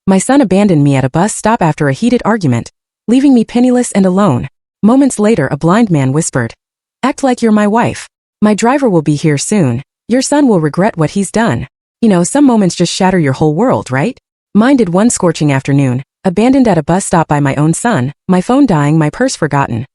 My son abandoned me at a bus stop after a heated argument, leaving me penniless and alone. Moments later, a blind man whispered, "Act like you're my wife. My driver will be here soon. Your son will regret what he's done." You know, some moments just shatter your whole world, right? Mine did one scorching afternoon, abandoned at a bus stop by my own son, my phone dying, my purse forgotten.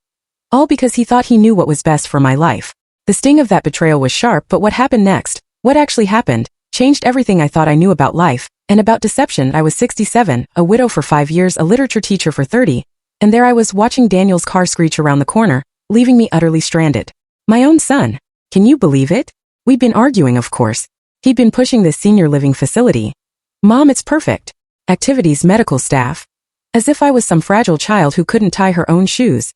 All because he thought he knew what was best for my life. The sting of that betrayal was sharp, but what happened next, what actually happened, changed everything I thought I knew about life, and about deception. I was 67, a widow for 5 years, a literature teacher for 30, and there I was watching Daniel's car screech around the corner, leaving me utterly stranded. My own son. Can you believe it? We'd been arguing, of course. He'd been pushing this senior living facility. Mom, it's perfect. Activities, medical staff. As if I was some fragile child who couldn't tie her own shoes.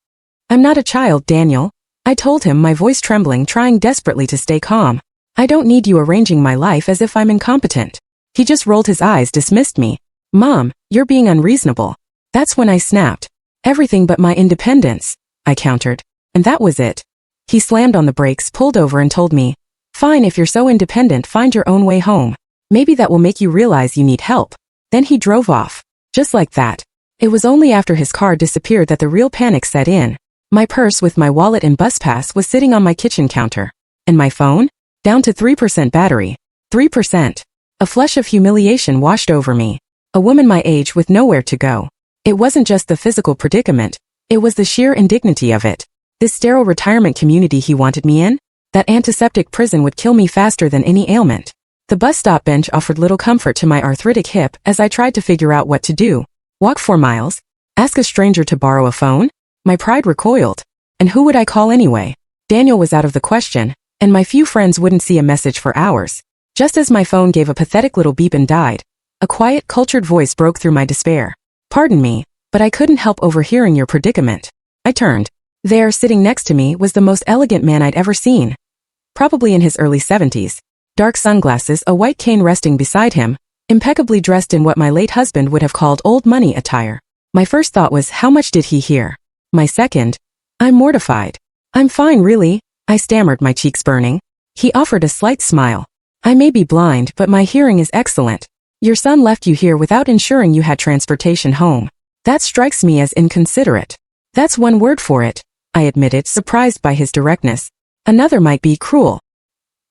I'm not a child, Daniel. I told him, my voice trembling, trying desperately to stay calm. I don't need you arranging my life as if I'm incompetent. He just rolled his eyes, dismissed me. Mom, you're being unreasonable. That's when I snapped. Everything but my independence, I countered. And that was it. He slammed on the brakes, pulled over and told me, "Fine, if you're so independent, find your own way home. Maybe that will make you realize you need help." Then he drove off. Just like that. It was only after his car disappeared that the real panic set in. My purse with my wallet and bus pass was sitting on my kitchen counter. And my phone? Down to 3% battery. 3%. A flush of humiliation washed over me. A woman my age with nowhere to go. It wasn't just the physical predicament. It was the sheer indignity of it. This sterile retirement community he wanted me in? That antiseptic prison would kill me faster than any ailment. The bus stop bench offered little comfort to my arthritic hip as I tried to figure out what to do. Walk 4 miles? Ask a stranger to borrow a phone? My pride recoiled. And who would I call anyway? Daniel was out of the question, and my few friends wouldn't see a message for hours. Just as my phone gave a pathetic little beep and died, a quiet, cultured voice broke through my despair. "Pardon me, but I couldn't help overhearing your predicament." I turned. There, sitting next to me, was the most elegant man I'd ever seen. Probably in his early 70s. Dark sunglasses, a white cane resting beside him, impeccably dressed in what my late husband would have called old money attire. My first thought was, how much did he hear? My second, I'm mortified. "I'm fine, really," I stammered, my cheeks burning. He offered a slight smile. "I may be blind, but my hearing is excellent. Your son left you here without ensuring you had transportation home. That strikes me as inconsiderate." "That's one word for it," I admitted, surprised by his directness. "Another might be cruel."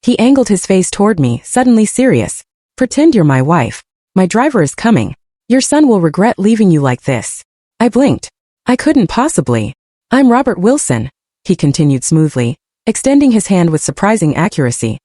He angled his face toward me, suddenly serious. "Pretend you're my wife. My driver is coming. Your son will regret leaving you like this." I blinked. "I couldn't possibly. I'm Robert Wilson," he continued smoothly, extending his hand with surprising accuracy.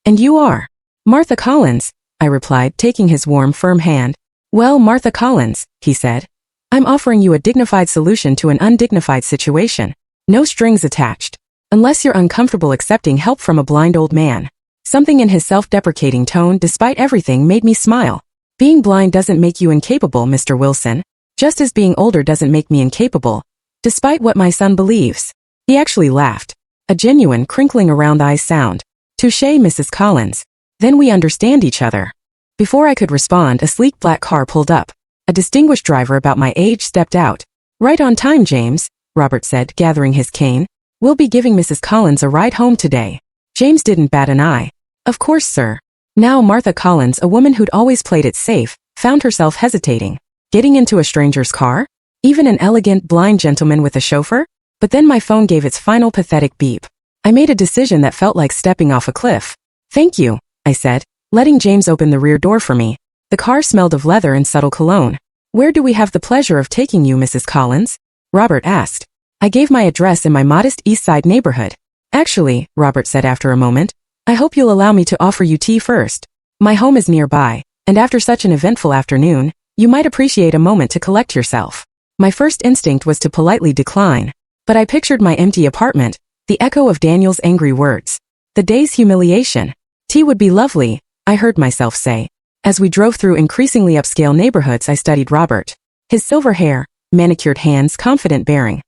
"And you are?" "Martha Collins," I replied, taking his warm, firm hand. "Well, Martha Collins," he said, "I'm offering you a dignified solution to an undignified situation. No strings attached. Unless you're uncomfortable accepting help from a blind old man." Something in his self-deprecating tone, despite everything, made me smile. "Being blind doesn't make you incapable, Mr. Wilson. Just as being older doesn't make me incapable. Despite what my son believes." He actually laughed. A genuine, crinkling around eyes sound. "Touché, Mrs. Collins. Then we understand each other." Before I could respond, a sleek black car pulled up. A distinguished driver about my age stepped out. "Right on time, James," Robert said, gathering his cane. "We'll be giving Mrs. Collins a ride home today." James didn't bat an eye. "Of course, sir." Now Martha Collins, a woman who'd always played it safe, found herself hesitating. Getting into a stranger's car? Even an elegant, blind gentleman with a chauffeur? But then my phone gave its final pathetic beep. I made a decision that felt like stepping off a cliff. "Thank you," I said, letting James open the rear door for me. The car smelled of leather and subtle cologne. "Where do we have the pleasure of taking you, Mrs. Collins?" Robert asked. I gave my address in my modest East Side neighborhood. "Actually," Robert said after a moment, "I hope you'll allow me to offer you tea first. My home is nearby, and after such an eventful afternoon, you might appreciate a moment to collect yourself." My first instinct was to politely decline, but I pictured my empty apartment, the echo of Daniel's angry words. The day's humiliation. "Tea would be lovely," I heard myself say. As we drove through increasingly upscale neighborhoods, I studied Robert. His silver hair, manicured hands, confident bearing.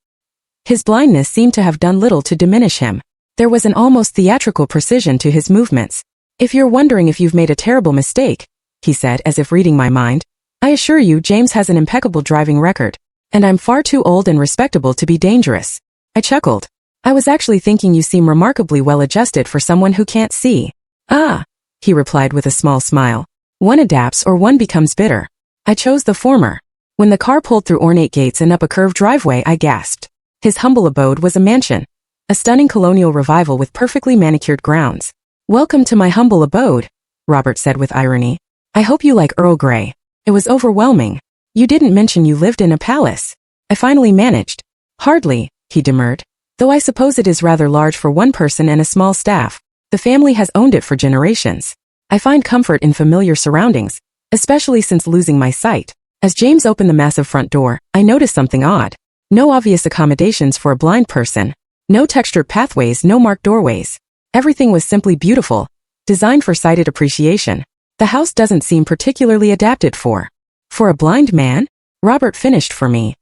His blindness seemed to have done little to diminish him. There was an almost theatrical precision to his movements. "If you're wondering if you've made a terrible mistake," he said, as if reading my mind, "I assure you James has an impeccable driving record, and I'm far too old and respectable to be dangerous." I chuckled. "I was actually thinking you seem remarkably well adjusted for someone who can't see." "Ah," he replied with a small smile. "One adapts or one becomes bitter." I chose the former. When the car pulled through ornate gates and up a curved driveway, I gasped. His humble abode was a mansion. A stunning colonial revival with perfectly manicured grounds. "Welcome to my humble abode," Robert said with irony. "I hope you like Earl Grey." It was overwhelming. "You didn't mention you lived in a palace." I finally managed. "Hardly," he demurred. "Though I suppose it is rather large for one person and a small staff. The family has owned it for generations. I find comfort in familiar surroundings, especially since losing my sight." As James opened the massive front door, I noticed something odd. No obvious accommodations for a blind person. No textured pathways, no marked doorways. Everything was simply beautiful, designed for sighted appreciation. The house doesn't seem particularly adapted for a blind man? Robert finished for me.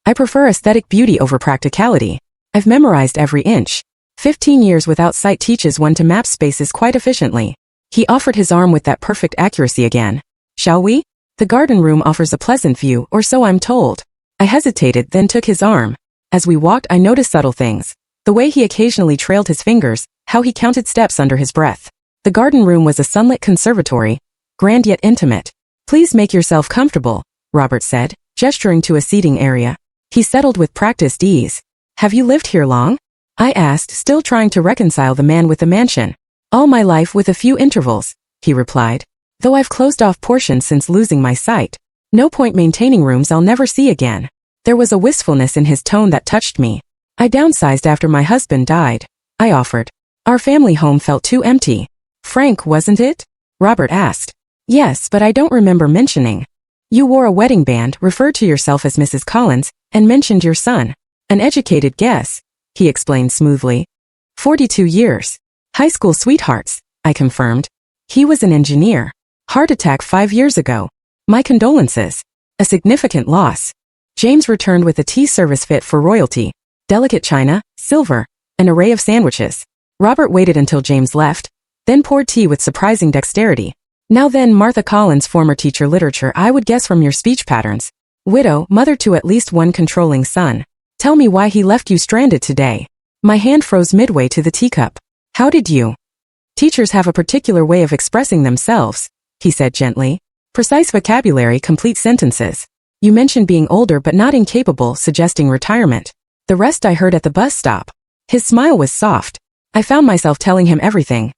"I prefer aesthetic beauty over practicality. I've memorized every inch. 15 years without sight teaches one to map spaces quite efficiently." He offered his arm with that perfect accuracy again. "Shall we? The garden room offers a pleasant view, or so I'm told." I hesitated, then took his arm. As we walked, I noticed subtle things. The way he occasionally trailed his fingers, how he counted steps under his breath. The garden room was a sunlit conservatory, grand yet intimate. "Please make yourself comfortable," Robert said, gesturing to a seating area. He settled with practiced ease. "Have you lived here long?" I asked, still trying to reconcile the man with the mansion. "All my life with a few intervals," he replied. "Though I've closed off portions since losing my sight. No point maintaining rooms I'll never see again." There was a wistfulness in his tone that touched me. "I downsized after my husband died," I offered. "Our family home felt too empty." "Frank, wasn't it?" Robert asked. "Yes, but I don't remember mentioning." "You wore a wedding band, referred to yourself as Mrs. Collins, and mentioned your son." "An educated guess," he explained smoothly. 42 years. High school sweethearts," I confirmed. "He was an engineer. Heart attack 5 years ago. My condolences. A significant loss." James returned with a tea service fit for royalty. Delicate china, silver, an array of sandwiches. Robert waited until James left, then poured tea with surprising dexterity. "Now then, Martha Collins, former teacher literature, I would guess from your speech patterns. Widow, mother to at least one controlling son. Tell me why he left you stranded today." My hand froze midway to the teacup. "How did you?" "Teachers have a particular way of expressing themselves," he said gently. "Precise vocabulary, complete sentences. You mentioned being older but not incapable, suggesting retirement. The rest I heard at the bus stop." His smile was soft. I found myself telling him everything.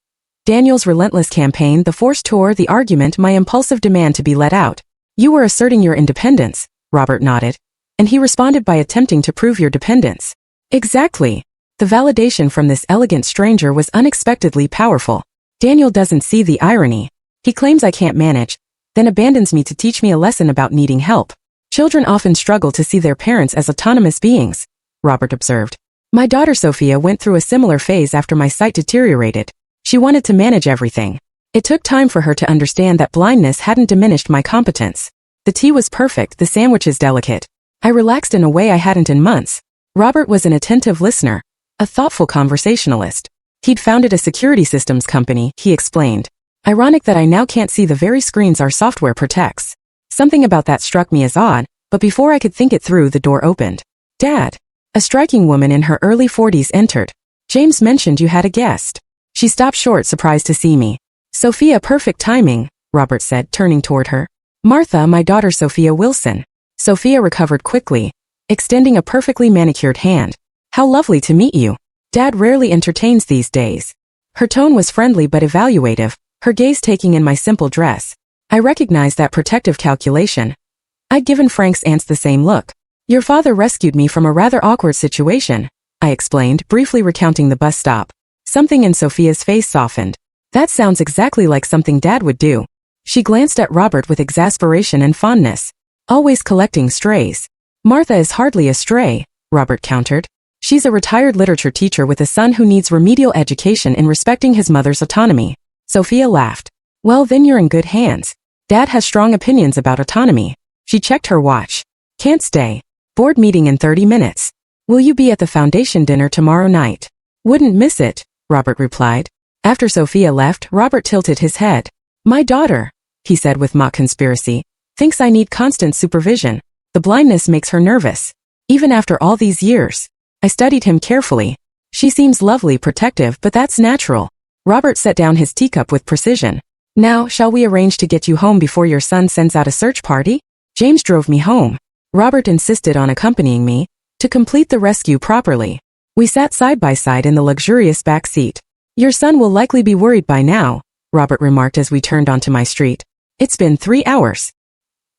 Daniel's relentless campaign, the forced tour, the argument, my impulsive demand to be let out. "You were asserting your independence," Robert nodded. "And he responded by attempting to prove your dependence." "Exactly." The validation from this elegant stranger was unexpectedly powerful. Daniel doesn't see the irony. He claims I can't manage, then abandons me to teach me a lesson about needing help. "Children often struggle to see their parents as autonomous beings," Robert observed. "My daughter Sophia went through a similar phase after my sight deteriorated. She wanted to manage everything. It took time for her to understand that blindness hadn't diminished my competence." The tea was perfect, the sandwiches delicate. I relaxed in a way I hadn't in months. Robert was an attentive listener, a thoughtful conversationalist. He'd founded a security systems company, he explained. Ironic that I now can't see the very screens our software protects. Something about that struck me as odd, but before I could think it through, the door opened. "Dad." A striking woman in her early 40s entered. "James mentioned you had a guest." She stopped short, surprised to see me. "Sophia, perfect timing," Robert said, turning toward her. "Martha, my daughter Sophia Wilson." Sophia recovered quickly, extending a perfectly manicured hand. "How lovely to meet you. Dad rarely entertains these days." Her tone was friendly but evaluative, her gaze taking in my simple dress. I recognized that protective calculation. I'd given Frank's aunts the same look. "Your father rescued me from a rather awkward situation," I explained, briefly recounting the bus stop. Something in Sophia's face softened. "That sounds exactly like something Dad would do." She glanced at Robert with exasperation and fondness. "Always collecting strays." "Martha is hardly a stray," Robert countered. "She's a retired literature teacher with a son who needs remedial education in respecting his mother's autonomy." Sophia laughed. "Well, then you're in good hands. Dad has strong opinions about autonomy." She checked her watch. "Can't stay. Board meeting in 30 minutes. Will you be at the foundation dinner tomorrow night?" "Wouldn't miss it," Robert replied. After Sophia left, Robert tilted his head. "My daughter," he said with mock conspiracy, "thinks I need constant supervision. The blindness makes her nervous. Even after all these years." I studied him carefully. "She seems lovely, protective, but that's natural." Robert set down his teacup with precision. "Now, shall we arrange to get you home before your son sends out a search party?" James drove me home. Robert insisted on accompanying me to complete the rescue properly. We sat side by side in the luxurious back seat. Your son will likely be worried by now, Robert remarked as we turned onto my street. It's been 3 hours.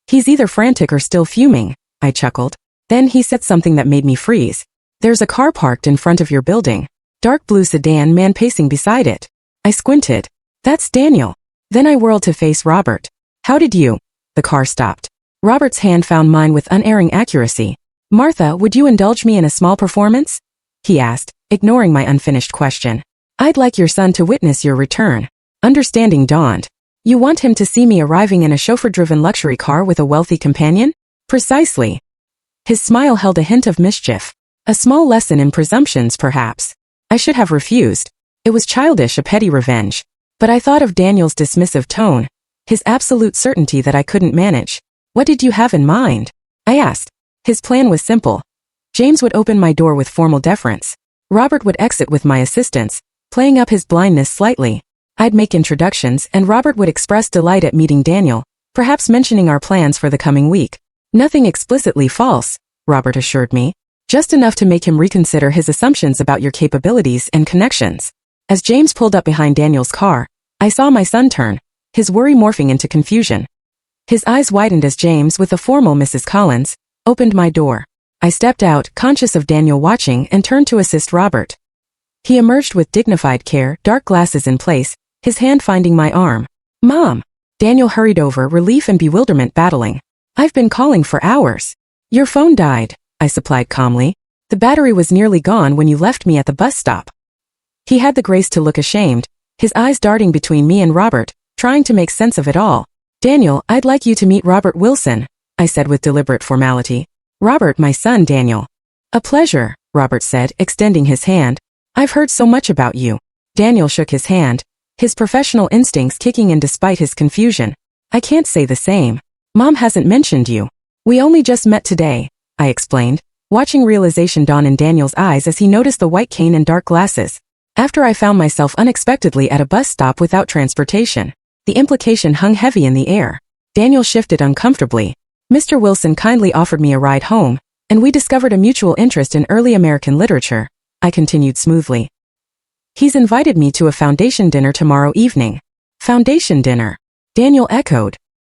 He's either frantic or still fuming, I chuckled. Then he said something that made me freeze. There's a car parked in front of your building. Dark blue sedan, man pacing beside it. I squinted. That's Daniel. Then I whirled to face Robert. How did you? The car stopped. Robert's hand found mine with unerring accuracy. Martha, would you indulge me in a small performance? He asked, ignoring my unfinished question. I'd like your son to witness your return. Understanding dawned. You want him to see me arriving in a chauffeur-driven luxury car with a wealthy companion? Precisely. His smile held a hint of mischief. A small lesson in presumptions, perhaps. I should have refused. It was childish, a petty revenge. But I thought of Daniel's dismissive tone, his absolute certainty that I couldn't manage. What did you have in mind? I asked. His plan was simple. James would open my door with formal deference. Robert would exit with my assistance, playing up his blindness slightly. I'd make introductions, and Robert would express delight at meeting Daniel, perhaps mentioning our plans for the coming week. Nothing explicitly false, Robert assured me. Just enough to make him reconsider his assumptions about your capabilities and connections. As James pulled up behind Daniel's car, I saw my son turn, his worry morphing into confusion. His eyes widened as James, with a formal Mrs. Collins, opened my door. I stepped out, conscious of Daniel watching, and turned to assist Robert. He emerged with dignified care, dark glasses in place, his hand finding my arm. Mom! Daniel hurried over, relief and bewilderment battling. I've been calling for hours. Your phone died, I supplied calmly. The battery was nearly gone when you left me at the bus stop. He had the grace to look ashamed, his eyes darting between me and Robert, trying to make sense of it all. Daniel, I'd like you to meet Robert Wilson, I said with deliberate formality. Robert, my son, Daniel. A pleasure, Robert said, extending his hand. I've heard so much about you. Daniel shook his hand, his professional instincts kicking in despite his confusion. I can't say the same. Mom hasn't mentioned you. We only just met today, I explained, watching realization dawn in Daniel's eyes as he noticed the white cane and dark glasses. After I found myself unexpectedly at a bus stop without transportation. The implication hung heavy in the air. Daniel shifted uncomfortably. Mr. Wilson kindly offered me a ride home, and we discovered a mutual interest in early American literature, I continued smoothly. He's invited me to a foundation dinner tomorrow evening. Foundation dinner? Daniel echoed.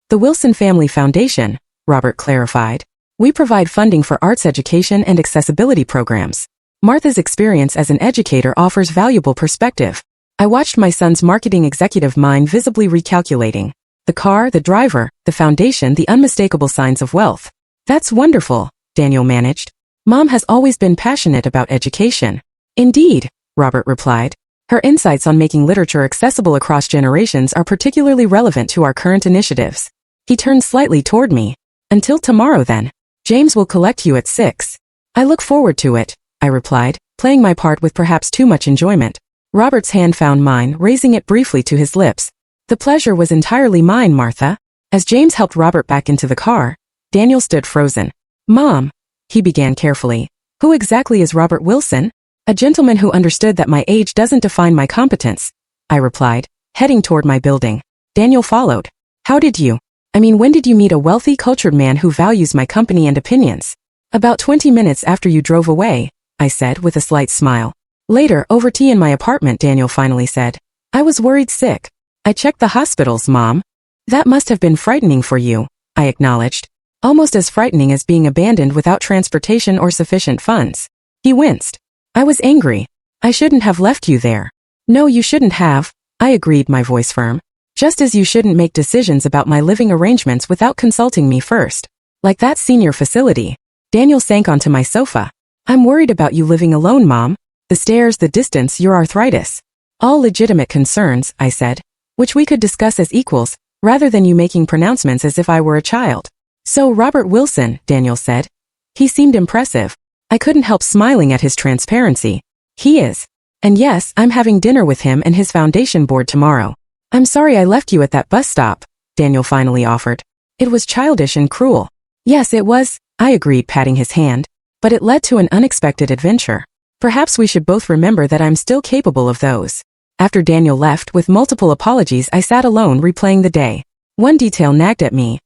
The Wilson Family Foundation, Robert clarified. We provide funding for arts education and accessibility programs. Martha's experience as an educator offers valuable perspective. I watched my son's marketing executive mind visibly recalculating. The car, the driver, the foundation, the unmistakable signs of wealth. That's wonderful, Daniel managed. Mom has always been passionate about education. Indeed, Robert replied. Her insights on making literature accessible across generations are particularly relevant to our current initiatives. He turned slightly toward me. Until tomorrow then. James will collect you at 6. I look forward to it, I replied, playing my part with perhaps too much enjoyment. Robert's hand found mine, raising it briefly to his lips. The pleasure was entirely mine, Martha. As James helped Robert back into the car, Daniel stood frozen. Mom, he began carefully. Who exactly is Robert Wilson? A gentleman who understood that my age doesn't define my competence, I replied, heading toward my building. Daniel followed. How did you? When did you meet a wealthy, cultured man who values my company and opinions? About 20 minutes after you drove away, I said with a slight smile. Later, over tea in my apartment, Daniel finally said. I was worried sick. I checked the hospitals, Mom. That must have been frightening for you, I acknowledged. Almost as frightening as being abandoned without transportation or sufficient funds. He winced. I was angry. I shouldn't have left you there. No, you shouldn't have, I agreed, my voice firm. Just as you shouldn't make decisions about my living arrangements without consulting me first. Like that senior facility. Daniel sank onto my sofa. I'm worried about you living alone, Mom. The stairs, the distance, your arthritis. All legitimate concerns, I said, which we could discuss as equals, rather than you making pronouncements as if I were a child. So Robert Wilson, Daniel said. He seemed impressive. I couldn't help smiling at his transparency. He is. And yes, I'm having dinner with him and his foundation board tomorrow. I'm sorry I left you at that bus stop, Daniel finally offered. It was childish and cruel. Yes, it was, I agreed, patting his hand. But it led to an unexpected adventure. Perhaps we should both remember that I'm still capable of those. After Daniel left with multiple apologies, I sat alone replaying the day. One detail nagged at me.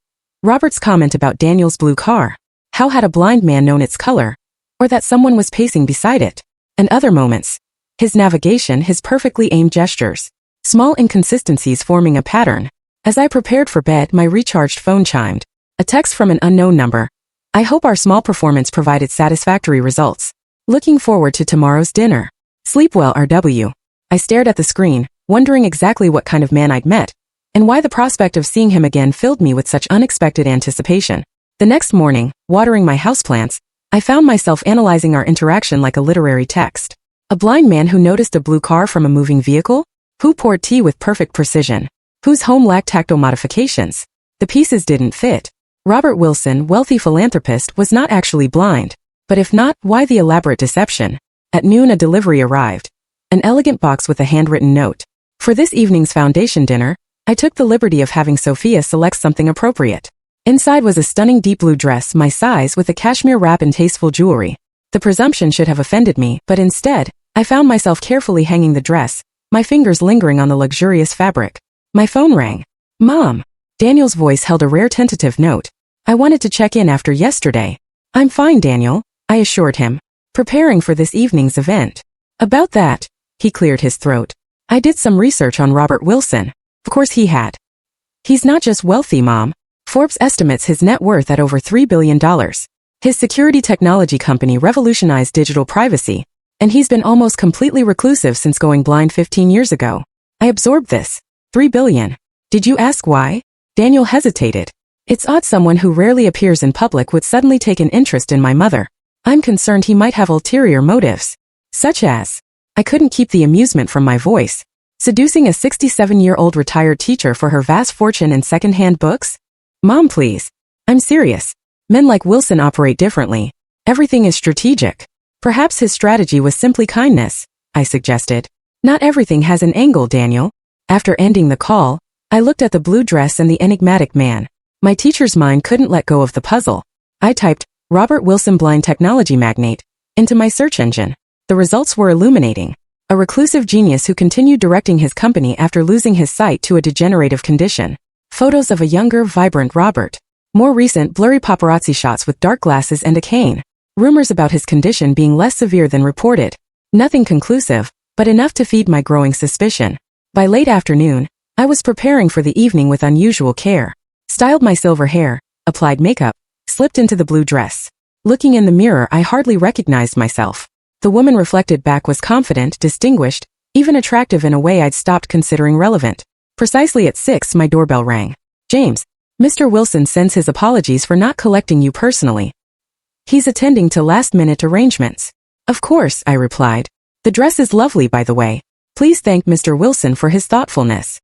Robert's comment about Daniel's blue car. How had a blind man known its color? Or that someone was pacing beside it? And other moments. His navigation, his perfectly aimed gestures. Small inconsistencies forming a pattern. As I prepared for bed, my recharged phone chimed. A text from an unknown number. I hope our small performance provided satisfactory results. Looking forward to tomorrow's dinner. Sleep well, RW. I stared at the screen, wondering exactly what kind of man I'd met, and why the prospect of seeing him again filled me with such unexpected anticipation. The next morning, watering my houseplants, I found myself analyzing our interaction like a literary text. A blind man who noticed a blue car from a moving vehicle? Who poured tea with perfect precision? Whose home lacked tactile modifications? The pieces didn't fit. Robert Wilson, wealthy philanthropist, was not actually blind. But if not, why the elaborate deception? At noon a delivery arrived. An elegant box with a handwritten note. For this evening's foundation dinner, I took the liberty of having Sophia select something appropriate. Inside was a stunning deep blue dress my size with a cashmere wrap and tasteful jewelry. The presumption should have offended me, but instead, I found myself carefully hanging the dress, my fingers lingering on the luxurious fabric. My phone rang. Mom. Daniel's voice held a rare tentative note. I wanted to check in after yesterday. I'm fine, Daniel, I assured him, preparing for this evening's event. About that, he cleared his throat. I did some research on Robert Wilson. Of course he had. He's not just wealthy, Mom. Forbes estimates his net worth at over $3 billion. His security technology company revolutionized digital privacy, and he's been almost completely reclusive since going blind 15 years ago. I absorbed this. $3 billion. Did you ask why? Daniel hesitated. It's odd someone who rarely appears in public would suddenly take an interest in my mother. I'm concerned he might have ulterior motives. Such as, I couldn't keep the amusement from my voice. Seducing a 67-year-old retired teacher for her vast fortune in second-hand books? Mom, please. I'm serious. Men like Wilson operate differently. Everything is strategic. Perhaps his strategy was simply kindness, I suggested. Not everything has an angle, Daniel. After ending the call, I looked at the blue dress and the enigmatic man. My teacher's mind couldn't let go of the puzzle. I typed, Robert Wilson blind technology magnate, into my search engine. The results were illuminating. A reclusive genius who continued directing his company after losing his sight to a degenerative condition. Photos of a younger, vibrant Robert. More recent, blurry paparazzi shots with dark glasses and a cane. Rumors about his condition being less severe than reported. Nothing conclusive, but enough to feed my growing suspicion. By late afternoon, I was preparing for the evening with unusual care. Styled my silver hair, applied makeup, slipped into the blue dress. Looking in the mirror, I hardly recognized myself. The woman reflected back was confident, distinguished, even attractive in a way I'd stopped considering relevant. Precisely at 6, my doorbell rang. James, Mr. Wilson sends his apologies for not collecting you personally. He's attending to last-minute arrangements. Of course, I replied. The dress is lovely, by the way. Please thank Mr. Wilson for his thoughtfulness.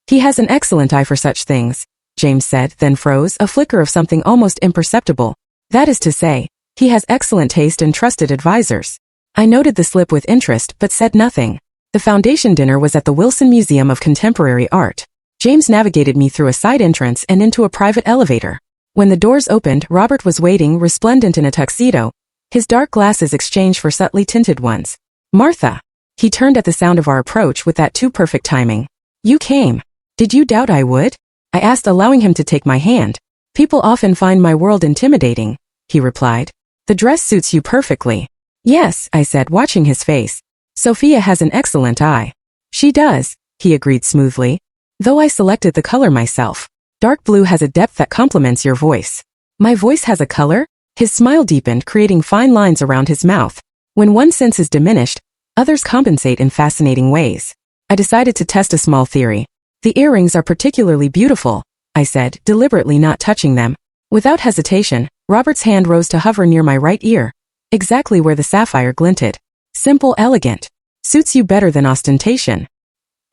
He has an excellent eye for such things, James said, then froze, a flicker of something almost imperceptible. That is to say, he has excellent taste and trusted advisors. I noted the slip with interest but said nothing. The foundation dinner was at the Wilson Museum of Contemporary Art. James navigated me through a side entrance and into a private elevator. When the doors opened, Robert was waiting, resplendent in a tuxedo, his dark glasses exchanged for subtly tinted ones. Martha. He turned at the sound of our approach with that too perfect timing. You came. Did you doubt I would? I asked, allowing him to take my hand. People often find my world intimidating, he replied. The dress suits you perfectly. Yes, I said, watching his face. Sophia has an excellent eye. She does, he agreed smoothly. Though I selected the color myself. Dark blue has a depth that complements your voice. My voice has a color? His smile deepened, creating fine lines around his mouth. When one sense is diminished, others compensate in fascinating ways. I decided to test a small theory. The earrings are particularly beautiful, I said, deliberately not touching them. Without hesitation, Robert's hand rose to hover near my right ear, exactly where the sapphire glinted. Simple, elegant. Suits you better than ostentation.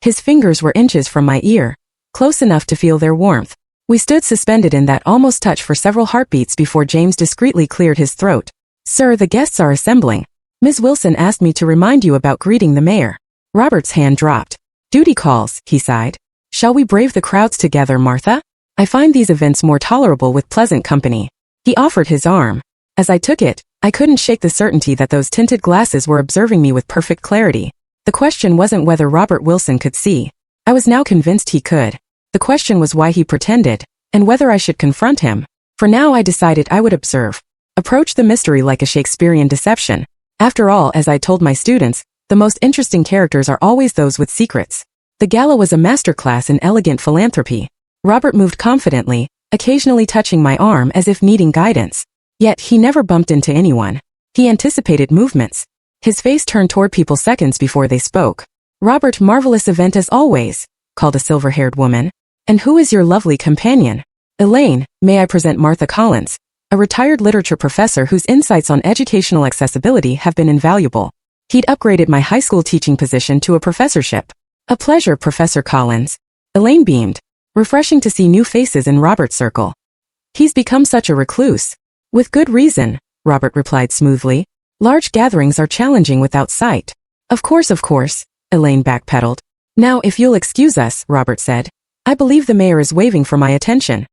His fingers were inches from my ear, close enough to feel their warmth. We stood suspended in that almost touch for several heartbeats before James discreetly cleared his throat. Sir, the guests are assembling. Ms. Wilson asked me to remind you about greeting the mayor. Robert's hand dropped. Duty calls, he sighed. Shall we brave the crowds together, Martha? I find these events more tolerable with pleasant company. He offered his arm. As I took it, I couldn't shake the certainty that those tinted glasses were observing me with perfect clarity. The question wasn't whether Robert Wilson could see. I was now convinced he could. The question was why he pretended. and whether I should confront him. For now I decided I would observe. Approach the mystery like a Shakespearean deception. After all, as I told my students, the most interesting characters are always those with secrets. The gala was a masterclass in elegant philanthropy. Robert moved confidently, occasionally touching my arm as if needing guidance. Yet he never bumped into anyone. He anticipated movements. His face turned toward people seconds before they spoke. "Robert, marvelous event as always," called a silver-haired woman. "And who is your lovely companion?" "Elaine, may I present Martha Collins, a retired literature professor whose insights on educational accessibility have been invaluable. He'd upgraded my high school teaching position to a professorship." "A pleasure, Professor Collins." Elaine beamed. Refreshing to see new faces in Robert's circle. "He's become such a recluse." "With good reason," Robert replied smoothly. "Large gatherings are challenging without sight." Of course, Elaine backpedaled. "Now, if you'll excuse us," Robert said. "I believe the mayor is waving for my attention."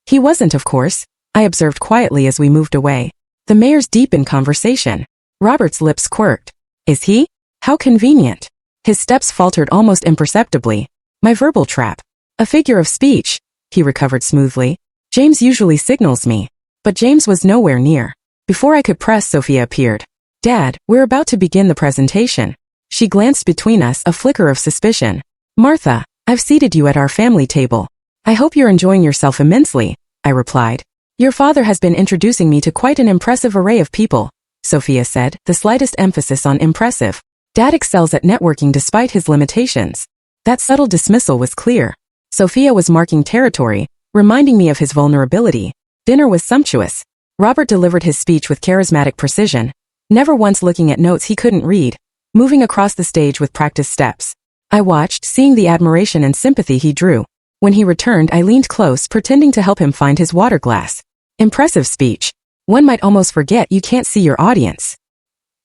He wasn't, of course, I observed quietly as we moved away. The mayor's deep in conversation. Robert's lips quirked. "Is he? How convenient." His steps faltered almost imperceptibly. My verbal trap. "A figure of speech," he recovered smoothly. "James usually signals me." But James was nowhere near. Before I could press, Sophia appeared. "Dad, we're about to begin the presentation." She glanced between us, a flicker of suspicion. "Martha, I've seated you at our family table. I hope you're enjoying yourself immensely," I replied. "Your father has been introducing me to quite an impressive array of people," Sophia said, the slightest emphasis on impressive. "Dad excels at networking despite his limitations." That subtle dismissal was clear. Sophia was marking territory, reminding me of his vulnerability. Dinner was sumptuous. Robert delivered his speech with charismatic precision, never once looking at notes he couldn't read, moving across the stage with practiced steps. I watched, seeing the admiration and sympathy he drew. When he returned, I leaned close, pretending to help him find his water glass. Impressive speech. One might almost forget you can't see your audience.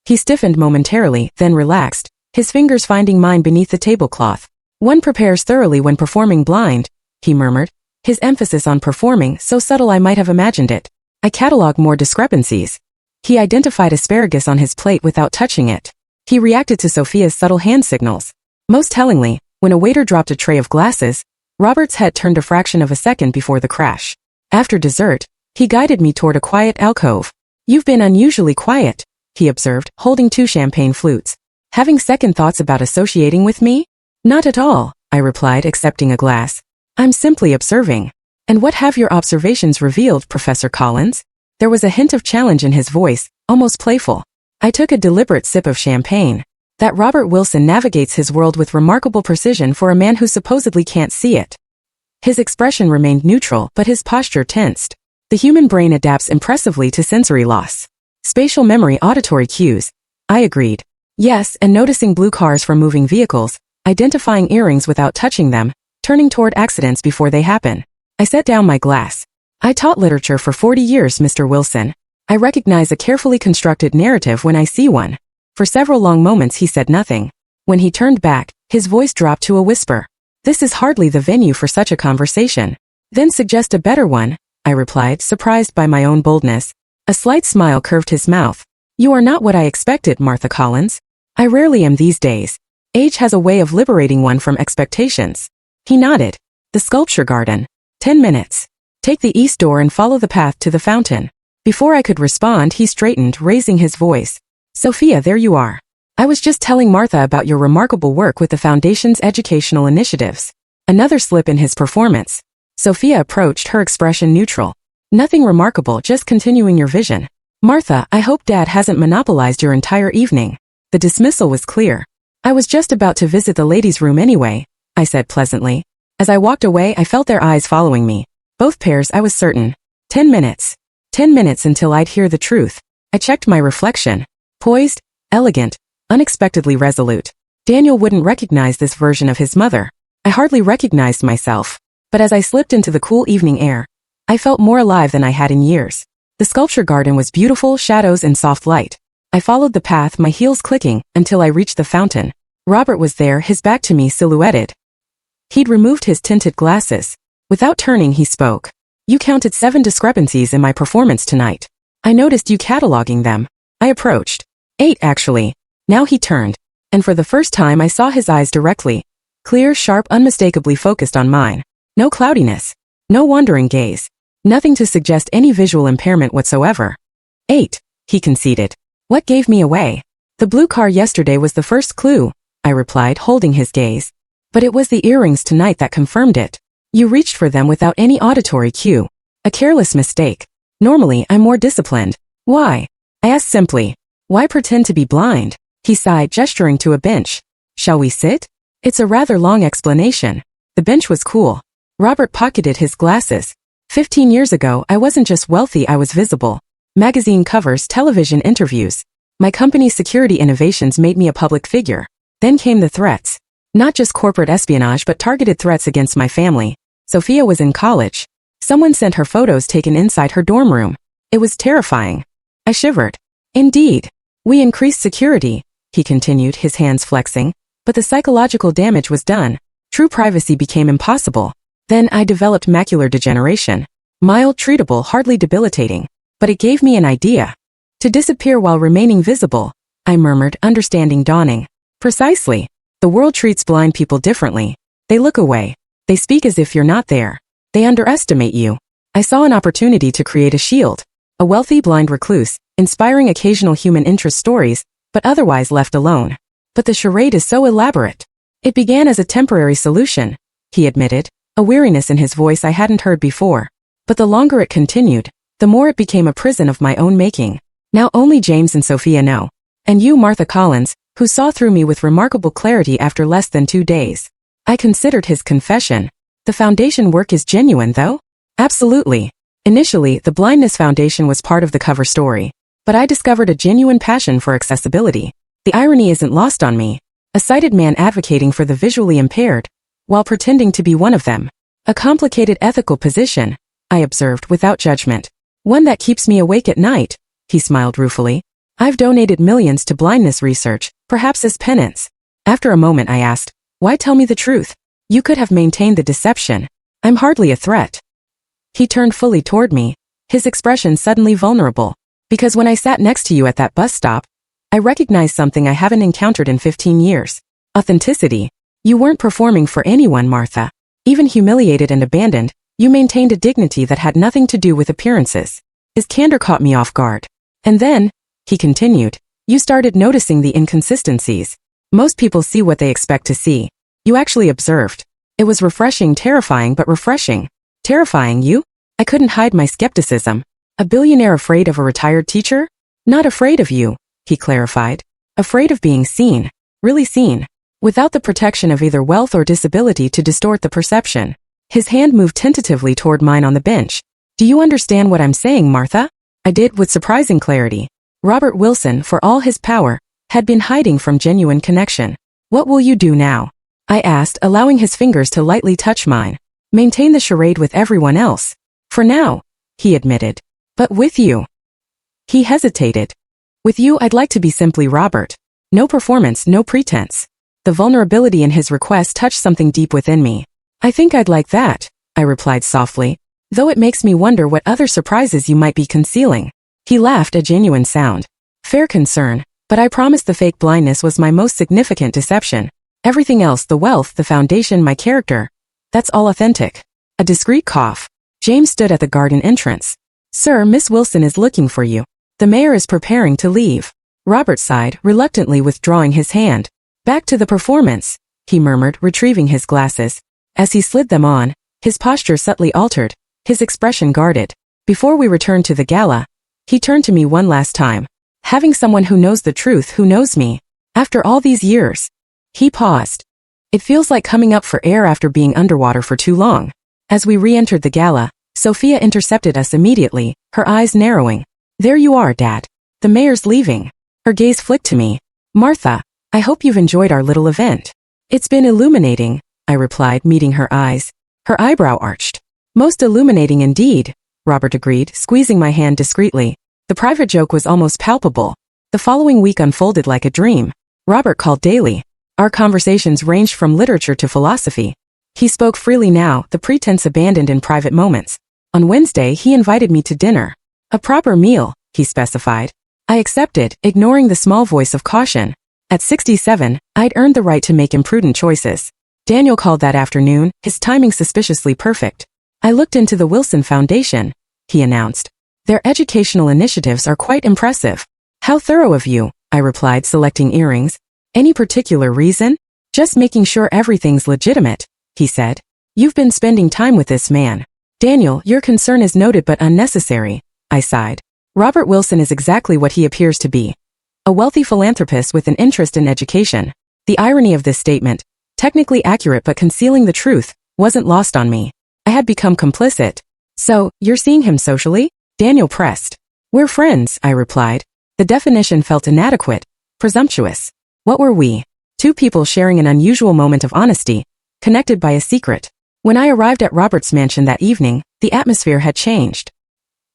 He stiffened momentarily, then relaxed, his fingers finding mine beneath the tablecloth. "One prepares thoroughly when performing blind," he murmured, his emphasis on performing so subtle I might have imagined it. I catalogued more discrepancies. He identified asparagus on his plate without touching it. He reacted to Sophia's subtle hand signals. Most tellingly, when a waiter dropped a tray of glasses, Robert's head turned a fraction of a second before the crash. After dessert, he guided me toward a quiet alcove. "You've been unusually quiet," he observed, holding 2 champagne flutes. "Having second thoughts about associating with me?" "Not at all," I replied, accepting a glass. "I'm simply observing." "And what have your observations revealed, Professor Collins?" There was a hint of challenge in his voice, almost playful. I took a deliberate sip of champagne. "That Robert Wilson navigates his world with remarkable precision for a man who supposedly can't see it." His expression remained neutral, but his posture tensed. The human brain adapts impressively to sensory loss. "Spatial memory, auditory cues," I agreed. "Yes, and noticing blue cars from moving vehicles, identifying earrings without touching them, turning toward accidents before they happen." I set down my glass. "I taught literature for 40 years, Mr. Wilson. I recognize a carefully constructed narrative when I see one." For several long moments he said nothing. When he turned back, his voice dropped to a whisper. "This is hardly the venue for such a conversation." "Then suggest a better one," I replied, surprised by my own boldness. A slight smile curved his mouth. "You are not what I expected, Martha Collins." "I rarely am these days. Age has a way of liberating one from expectations." He nodded. "The sculpture garden. 10 minutes. Take the east door and follow the path to the fountain." Before I could respond, he straightened, raising his voice. "Sophia, there you are. I was just telling Martha about your remarkable work with the Foundation's educational initiatives." Another slip in his performance. Sophia approached, her expression neutral. "Nothing remarkable, just continuing your vision." "Martha, I hope Dad hasn't monopolized your entire evening." The dismissal was clear. "I was just about to visit the ladies' room anyway," I said pleasantly. As I walked away, I felt their eyes following me. Both pairs, I was certain. 10 minutes. 10 minutes until I'd hear the truth. I checked my reflection. Poised, elegant, unexpectedly resolute. Daniel wouldn't recognize this version of his mother. I hardly recognized myself. But as I slipped into the cool evening air, I felt more alive than I had in years. The sculpture garden was beautiful, shadows and soft light. I followed the path, my heels clicking, until I reached the fountain. Robert was there, his back to me, silhouetted. He'd removed his tinted glasses. Without turning, he spoke. "You counted 7 discrepancies in my performance tonight. I noticed you cataloging them." I approached. 8, actually. Now he turned. And for the first time I saw his eyes directly. Clear, sharp, unmistakably focused on mine. No cloudiness. No wandering gaze. Nothing to suggest any visual impairment whatsoever. 8, he conceded. What gave me away? The blue car yesterday was the first clue, I replied, holding his gaze. But it was the earrings tonight that confirmed it. You reached for them without any auditory cue. A careless mistake. Normally, I'm more disciplined. Why? I asked simply. Why pretend to be blind? He sighed, gesturing to a bench. Shall we sit? It's a rather long explanation. The bench was cool. Robert pocketed his glasses. 15 years ago, I wasn't just wealthy, I was visible. Magazine covers, television interviews. My company's security innovations made me a public figure. Then came the threats. Not just corporate espionage but targeted threats against my family. Sophia was in college. Someone sent her photos taken inside her dorm room. It was terrifying. I shivered. Indeed. We increased security, he continued, his hands flexing. But the psychological damage was done. True privacy became impossible. Then I developed macular degeneration. Mild, treatable, hardly debilitating. But it gave me an idea. To disappear while remaining visible, I murmured, understanding dawning. Precisely. The world treats blind people differently. They look away. They speak as if you're not there. They underestimate you. I saw an opportunity to create a shield. A wealthy blind recluse, inspiring occasional human interest stories, but otherwise left alone. But the charade is so elaborate. It began as a temporary solution, he admitted, a weariness in his voice I hadn't heard before. But the longer it continued, the more it became a prison of my own making. Now only James and Sophia know. And you, Martha Collins, who saw through me with remarkable clarity after less than 2 days. I considered his confession. The foundation work is genuine, though? Absolutely. Initially, the blindness foundation was part of the cover story. But I discovered a genuine passion for accessibility. The irony isn't lost on me. A sighted man advocating for the visually impaired, while pretending to be one of them. A complicated ethical position, I observed without judgment. One that keeps me awake at night, he smiled ruefully. I've donated millions to blindness research, perhaps as penance. After a moment I asked, why tell me the truth? You could have maintained the deception. I'm hardly a threat. He turned fully toward me, his expression suddenly vulnerable. Because when I sat next to you at that bus stop, I recognized something I haven't encountered in 15 years. Authenticity. You weren't performing for anyone, Martha. Even humiliated and abandoned, you maintained a dignity that had nothing to do with appearances. His candor caught me off guard. And then, he continued, you started noticing the inconsistencies. Most people see what they expect to see. You actually observed. It was refreshing, terrifying, but refreshing. Terrifying, you? I couldn't hide my skepticism. A billionaire afraid of a retired teacher? Not afraid of you, he clarified. Afraid of being seen. Really seen. Without the protection of either wealth or disability to distort the perception. His hand moved tentatively toward mine on the bench. Do you understand what I'm saying, Martha? I did with surprising clarity. Robert Wilson, for all his power, had been hiding from genuine connection. What will you do now? I asked, allowing his fingers to lightly touch mine. Maintain the charade with everyone else. For now, he admitted. But with you. He hesitated. With you I'd like to be simply Robert. No performance, no pretense. The vulnerability in his request touched something deep within me. I think I'd like that, I replied softly. Though it makes me wonder what other surprises you might be concealing. He laughed, a genuine sound. Fair concern, but I promised the fake blindness was my most significant deception. Everything else, the wealth, the foundation, my character, that's all authentic. A discreet cough. James stood at the garden entrance. Sir, Miss Wilson is looking for you. The mayor is preparing to leave. Robert sighed, reluctantly withdrawing his hand. Back to the performance, he murmured, retrieving his glasses. As he slid them on, his posture subtly altered, his expression guarded. Before we returned to the gala, he turned to me one last time. Having someone who knows the truth, who knows me. After all these years. He paused. It feels like coming up for air after being underwater for too long. As we re-entered the gala, Sophia intercepted us immediately, her eyes narrowing. There you are, Dad. The mayor's leaving. Her gaze flicked to me. Martha, I hope you've enjoyed our little event. It's been illuminating, I replied, meeting her eyes. Her eyebrow arched. Most illuminating indeed, Robert agreed, squeezing my hand discreetly. The private joke was almost palpable. The following week unfolded like a dream. Robert called daily. Our conversations ranged from literature to philosophy. He spoke freely now, the pretense abandoned in private moments. On Wednesday, he invited me to dinner. A proper meal, he specified. I accepted, ignoring the small voice of caution. At 67, I'd earned the right to make imprudent choices. Daniel called that afternoon, his timing suspiciously perfect. I looked into the Wilson Foundation, he announced. Their educational initiatives are quite impressive. How thorough of you, I replied, selecting earrings. Any particular reason? Just making sure everything's legitimate, he said. You've been spending time with this man. Daniel, your concern is noted but unnecessary, I sighed. Robert Wilson is exactly what he appears to be. A wealthy philanthropist with an interest in education. The irony of this statement, technically accurate but concealing the truth, wasn't lost on me. I had become complicit. So, you're seeing him socially? Daniel pressed. We're friends, I replied. The definition felt inadequate, presumptuous. What were we? Two people sharing an unusual moment of honesty, connected by a secret. When I arrived at Robert's mansion that evening, the atmosphere had changed.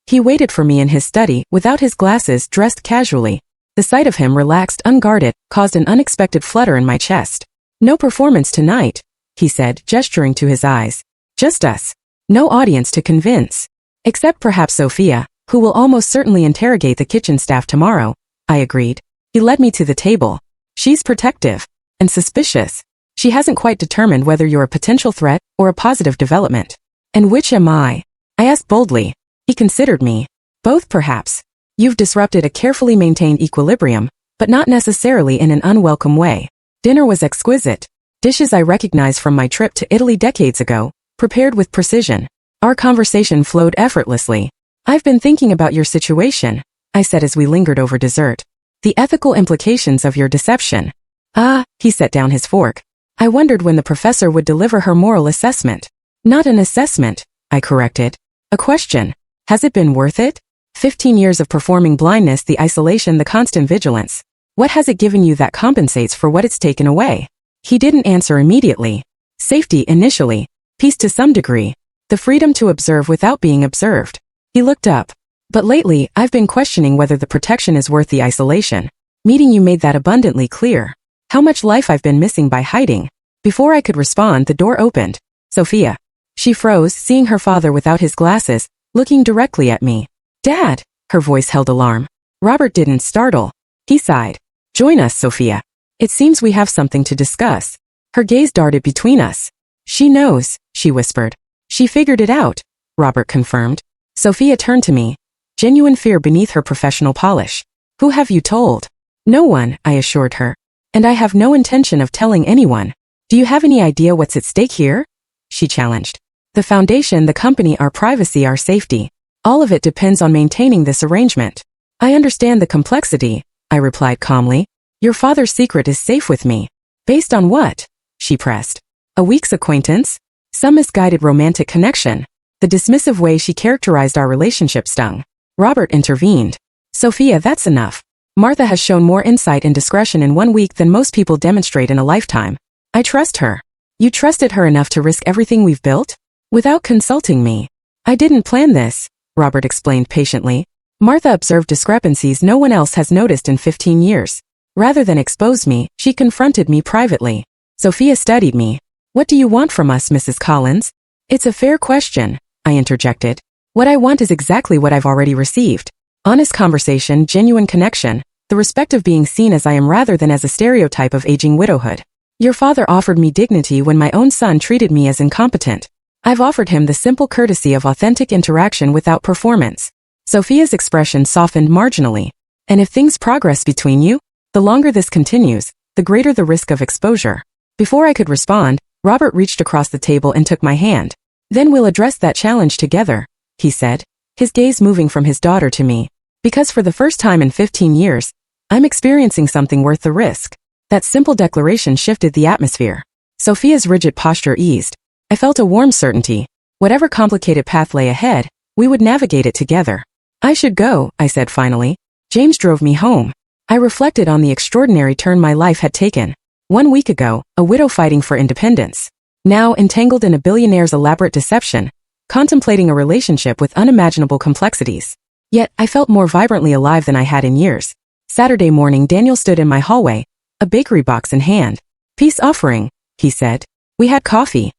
He waited for me in his study, without his glasses, dressed casually. The sight of him relaxed, unguarded, caused an unexpected flutter in my chest. No performance tonight, he said, gesturing to his eyes. Just us. No audience to convince. Except perhaps Sophia, who will almost certainly interrogate the kitchen staff tomorrow, I agreed. He led me to the table. She's protective. And suspicious. She hasn't quite determined whether you're a potential threat or a positive development. And which am I? I asked boldly. He considered me. Both perhaps. You've disrupted a carefully maintained equilibrium, but not necessarily in an unwelcome way. Dinner was exquisite. Dishes I recognized from my trip to Italy decades ago, prepared with precision. Our conversation flowed effortlessly. I've been thinking about your situation, I said as we lingered over dessert. The ethical implications of your deception. Ah, he set down his fork. I wondered when the professor would deliver her moral assessment. Not an assessment, I corrected. A question. Has it been worth it? 15 years of performing blindness, the isolation, the constant vigilance. What has it given you that compensates for what it's taken away? He didn't answer immediately. Safety initially. Peace to some degree. The freedom to observe without being observed. He looked up. But lately, I've been questioning whether the protection is worth the isolation. Meeting you made that abundantly clear. How much life I've been missing by hiding. Before I could respond, the door opened. Sophia. She froze, seeing her father without his glasses, looking directly at me. Dad! Her voice held alarm. Robert didn't startle. He sighed. Join us, Sophia. It seems we have something to discuss. Her gaze darted between us. She knows, she whispered. She figured it out, Robert confirmed. Sophia turned to me. Genuine fear beneath her professional polish. Who have you told? No one, I assured her. And I have no intention of telling anyone. Do you have any idea what's at stake here? She challenged. The foundation, the company, our privacy, our safety. All of it depends on maintaining this arrangement. I understand the complexity, I replied calmly. Your father's secret is safe with me. Based on what? She pressed. A week's acquaintance? Some misguided romantic connection. The dismissive way she characterized our relationship stung. Robert intervened. Sophia, that's enough. Martha has shown more insight and discretion in 1 week than most people demonstrate in a lifetime. I trust her. You trusted her enough to risk everything we've built? Without consulting me. I didn't plan this, Robert explained patiently. Martha observed discrepancies no one else has noticed in 15 years. Rather than expose me, she confronted me privately. Sophia studied me. What do you want from us, Mrs. Collins? It's a fair question, I interjected. What I want is exactly what I've already received. Honest conversation, genuine connection, the respect of being seen as I am rather than as a stereotype of aging widowhood. Your father offered me dignity when my own son treated me as incompetent. I've offered him the simple courtesy of authentic interaction without performance. Sophia's expression softened marginally. And if things progress between you, the longer this continues, the greater the risk of exposure. Before I could respond, Robert reached across the table and took my hand. Then we'll address that challenge together, he said, his gaze moving from his daughter to me. Because for the first time in 15 years, I'm experiencing something worth the risk. That simple declaration shifted the atmosphere. Sophia's rigid posture eased. I felt a warm certainty. Whatever complicated path lay ahead, we would navigate it together. I should go, I said finally. James drove me home. I reflected on the extraordinary turn my life had taken. 1 week ago, a widow fighting for independence. Now entangled in a billionaire's elaborate deception, contemplating a relationship with unimaginable complexities. Yet, I felt more vibrantly alive than I had in years. Saturday morning, Daniel stood in my hallway, a bakery box in hand. Peace offering, he said. We had coffee.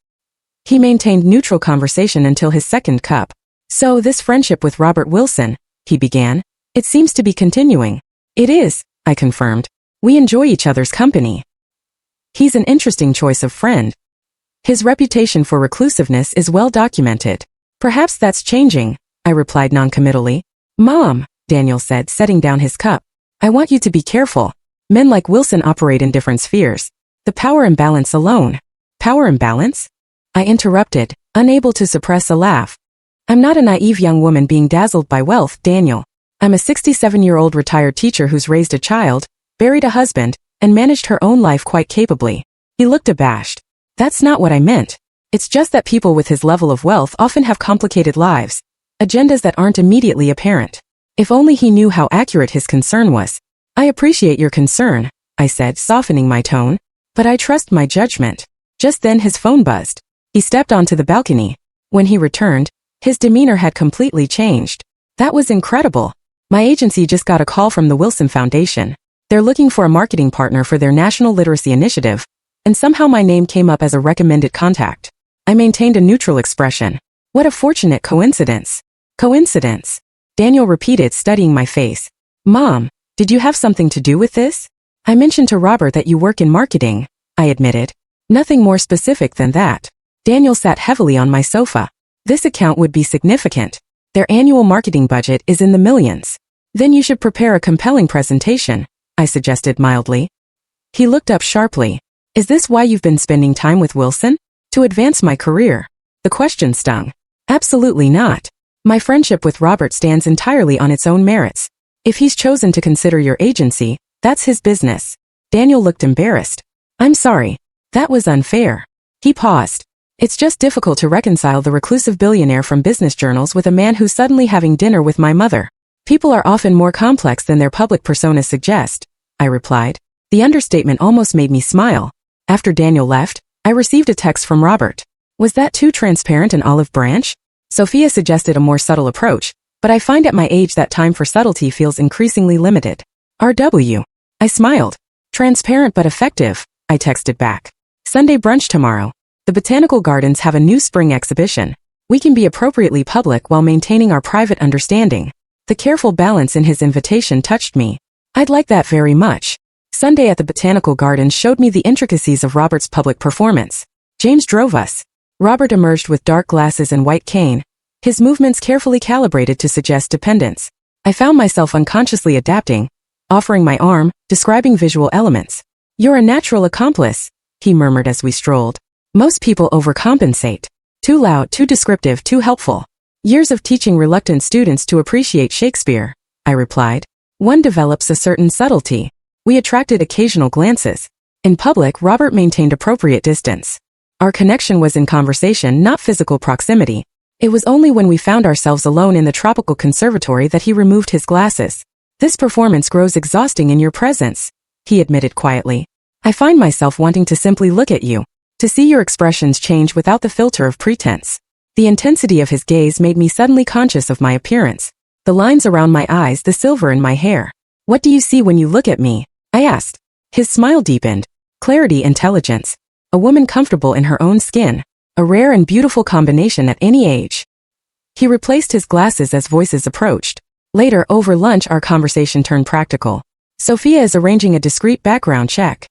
He maintained neutral conversation until his second cup. So this friendship with Robert Wilson, he began. It seems to be continuing. It is, I confirmed. We enjoy each other's company. He's an interesting choice of friend. His reputation for reclusiveness is well documented. Perhaps that's changing, I replied noncommittally. Mom, Daniel said, setting down his cup. I want you to be careful. Men like Wilson operate in different spheres. The power imbalance alone. Power imbalance? I interrupted, unable to suppress a laugh. I'm not a naive young woman being dazzled by wealth, Daniel. I'm a 67-year-old retired teacher who's raised a child, buried a husband, and managed her own life quite capably. He looked abashed. That's not what I meant. It's just that people with his level of wealth often have complicated lives, agendas that aren't immediately apparent. If only he knew how accurate his concern was. I appreciate your concern, I said, softening my tone, but I trust my judgment. Just then his phone buzzed. He stepped onto the balcony. When he returned, his demeanor had completely changed. That was incredible. My agency just got a call from the Wilson Foundation. They're looking for a marketing partner for their National Literacy Initiative, and somehow my name came up as a recommended contact. I maintained a neutral expression. What a fortunate coincidence. Coincidence. Daniel repeated, studying my face. Mom, did you have something to do with this? I mentioned to Robert that you work in marketing, I admitted. Nothing more specific than that. Daniel sat heavily on my sofa. This account would be significant. Their annual marketing budget is in the millions. Then you should prepare a compelling presentation, I suggested mildly. He looked up sharply. Is this why you've been spending time with Wilson? To advance my career? The question stung. Absolutely not. My friendship with Robert stands entirely on its own merits. If he's chosen to consider your agency, that's his business. Daniel looked embarrassed. I'm sorry. That was unfair. He paused. It's just difficult to reconcile the reclusive billionaire from business journals with a man who's suddenly having dinner with my mother. People are often more complex than their public personas suggest, I replied. The understatement almost made me smile. After Daniel left, I received a text from Robert. Was that too transparent an olive branch? Sophia suggested a more subtle approach, but I find at my age that time for subtlety feels increasingly limited. RW. I smiled. Transparent but effective, I texted back. Sunday brunch tomorrow. The Botanical Gardens have a new spring exhibition. We can be appropriately public while maintaining our private understanding. The careful balance in his invitation touched me. I'd like that very much. Sunday at the Botanical Gardens showed me the intricacies of Robert's public performance. James drove us. Robert emerged with dark glasses and white cane, his movements carefully calibrated to suggest dependence. I found myself unconsciously adapting, offering my arm, describing visual elements. You're a natural accomplice, he murmured as we strolled. Most people overcompensate. Too loud, too descriptive, too helpful. Years of teaching reluctant students to appreciate Shakespeare, I replied. One develops a certain subtlety. We attracted occasional glances. In public, Robert maintained appropriate distance. Our connection was in conversation, not physical proximity. It was only when we found ourselves alone in the tropical conservatory that he removed his glasses. This performance grows exhausting in your presence, he admitted quietly. I find myself wanting to simply look at you, to see your expressions change without the filter of pretense. The intensity of his gaze made me suddenly conscious of my appearance. The lines around my eyes, the silver in my hair. What do you see when you look at me? I asked. His smile deepened. Clarity, intelligence. A woman comfortable in her own skin. A rare and beautiful combination at any age. He replaced his glasses as voices approached. Later, over lunch, our conversation turned practical. Sophia is arranging a discreet background check,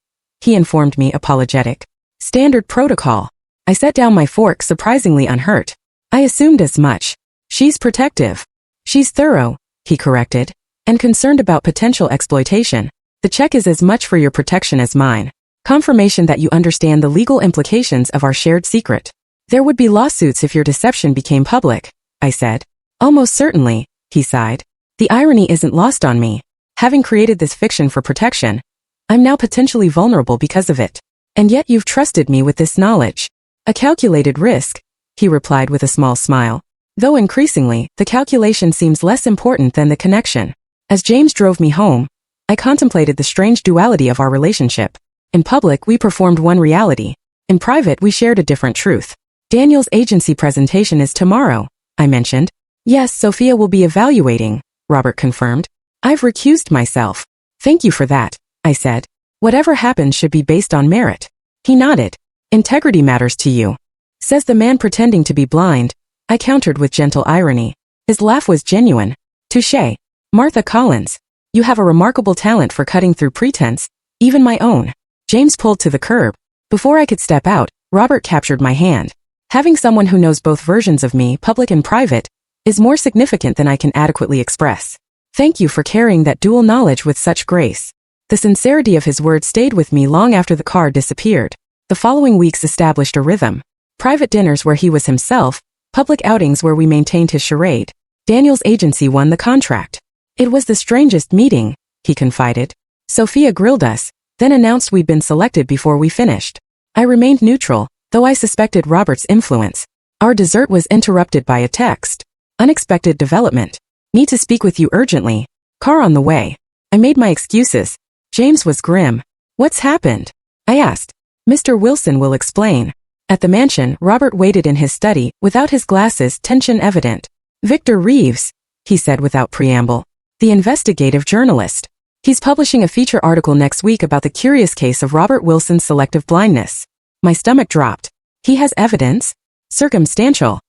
he informed me, apologetic. Standard protocol. I set down my fork, surprisingly unhurt. I assumed as much. She's protective. She's thorough, he corrected, and concerned about potential exploitation. The check is as much for your protection as mine. Confirmation that you understand the legal implications of our shared secret. There would be lawsuits if your deception became public, I said. Almost certainly, he sighed. The irony isn't lost on me. Having created this fiction for protection, I'm now potentially vulnerable because of it. And yet you've trusted me with this knowledge. A calculated risk, he replied with a small smile. Though increasingly, the calculation seems less important than the connection. As James drove me home, I contemplated the strange duality of our relationship. In public, we performed one reality. In private, we shared a different truth. Daniel's agency presentation is tomorrow, I mentioned. Yes, Sophia will be evaluating, Robert confirmed. I've recused myself. Thank you for that, I said. Whatever happens should be based on merit. He nodded. Integrity matters to you. Says the man pretending to be blind, I countered with gentle irony. His laugh was genuine. Touché. Martha Collins. You have a remarkable talent for cutting through pretense, even my own. James pulled to the curb. Before I could step out, Robert captured my hand. Having someone who knows both versions of me, public and private, is more significant than I can adequately express. Thank you for carrying that dual knowledge with such grace. The sincerity of his words stayed with me long after the car disappeared. The following weeks established a rhythm. Private dinners where he was himself, public outings where we maintained his charade. Daniel's agency won the contract. It was the strangest meeting, he confided. Sophia grilled us, then announced we'd been selected before we finished. I remained neutral, though I suspected Robert's influence. Our dessert was interrupted by a text. Unexpected development. Need to speak with you urgently. Car on the way. I made my excuses. James was grim. What's happened? I asked. Mr. Wilson will explain. At the mansion, Robert waited in his study, without his glasses, tension evident. Victor Reeves, he said without preamble. The investigative journalist. He's publishing a feature article next week about the curious case of Robert Wilson's selective blindness. My stomach dropped. He has evidence? Circumstantial.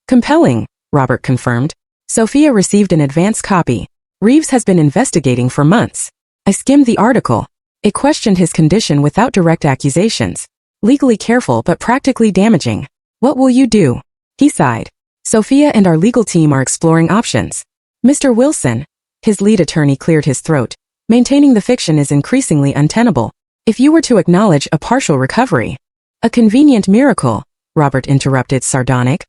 Compelling, Robert confirmed. Sophia received an advance copy. Reeves has been investigating for months. I skimmed the article. It questioned his condition without direct accusations. Legally careful but practically damaging. What will you do? He sighed. Sophia and our legal team are exploring options. Mr. Wilson. His lead attorney cleared his throat. Maintaining the fiction is increasingly untenable. If you were to acknowledge a partial recovery. A convenient miracle, Robert interrupted sardonic.